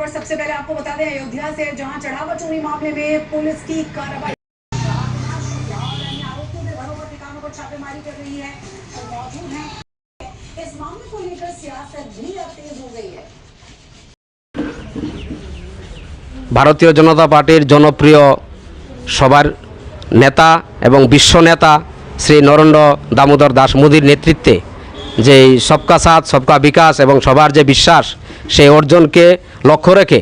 खबर सबसे पहले आपको बता दें अयोध्या से, जहां चढ़ावा चोरी मामले में पुलिस की कार्रवाई आरोपियों के घरों पर ठिकानों पर छापेमारी कर रही है और मौजूद है। इस मामले को लेकर सियासत भी अब तेज हो गई है। ভারতীয় জনতা পার্টির জনপ্রিয় সবার নেতা এবং বিশ্ব নেতা শ্রী নরেন্দ্র দামোদর দাস মোদীর নেতৃত্বে যে সবকা সাথ সবকা বিকাশ এবং সবার যে বিশ্বাস সেই অর্জনকে লক্ষ্য রেখে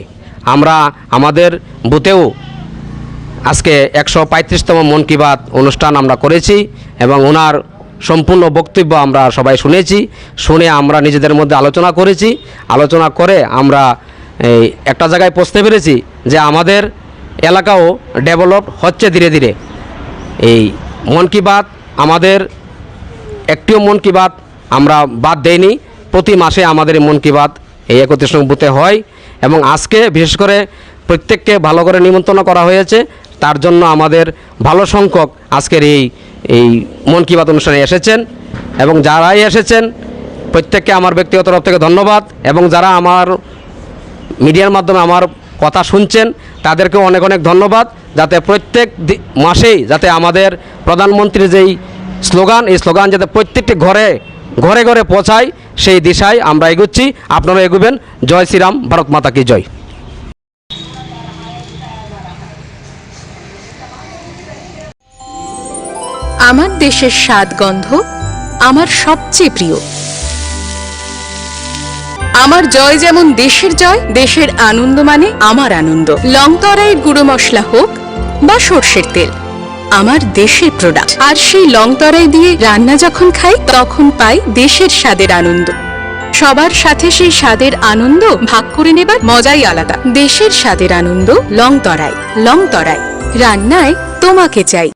আমরা আমাদের বুথেও আজকে 135তম মন কি বাত অনুষ্ঠান আমরা করেছি এবং ওনার সম্পূর্ণ বক্তব্য আমরা সবাই শুনে আমরা নিজেদের মধ্যে আলোচনা করে আমরা এই একটা জায়গায় পৌঁছতে পেরেছি যে আমাদের এলাকাও ডেভেলপ হচ্ছে ধীরে ধীরে। এই মন কি বাত আমাদের একটিও মন কি বাত আমরা বাদ দেইনি, প্রতি মাসে আমাদের মন কি বাত এই 31 নং বুথে হয় এবং আজকে বিশেষ করে প্রত্যেককে ভালো করে নিমন্ত্রণ করা হয়েছে। তার জন্য আমাদের ভালো সংখ্যক আজকের এই মন কি বাত অনুষ্ঠানে এসেছেন এবং যারাই এসেছেন প্রত্যেককে আমার ব্যক্তিগত তরফ থেকে ধন্যবাদ এবং যারা আমার মিডিয়ার মাধ্যমে আমার কথা শুনছেন তাদেরকে অনেক অনেক ধন্যবাদ। যাতে প্রত্যেক মাসেই যাতে আমাদের প্রধানমন্ত্রীর যেই স্লোগান এই স্লোগান যাতে প্রত্যেকটি ঘরে ঘরে ঘরে পৌঁছায় সেই দিশায় আমরা এগুচ্ছি। আপনারা এগুবেন। জয় শ্রীরাম, ভারত মাতা কি জয়। আমার দেশের স্বাদ গন্ধ আমার সবচেয়ে প্রিয়। আমার জয় যেমন দেশের জয়, দেশের আনন্দ মানে আমার আনন্দ। লংতরাইয়ের গুঁড়ো মশলা হোক বা সর্ষের তেল, আমার দেশের প্রোডাক্ট। আর সেই লংতরাই দিয়ে রান্না যখন খাই তখন পাই দেশের স্বাদের আনন্দ। সবার সাথে সেই স্বাদের আনন্দ ভাগ করে নেবার মজাই আলাদা। দেশের স্বাদের আনন্দ লংতরাই। লংতরাই রান্নায় তোমাকে চাই।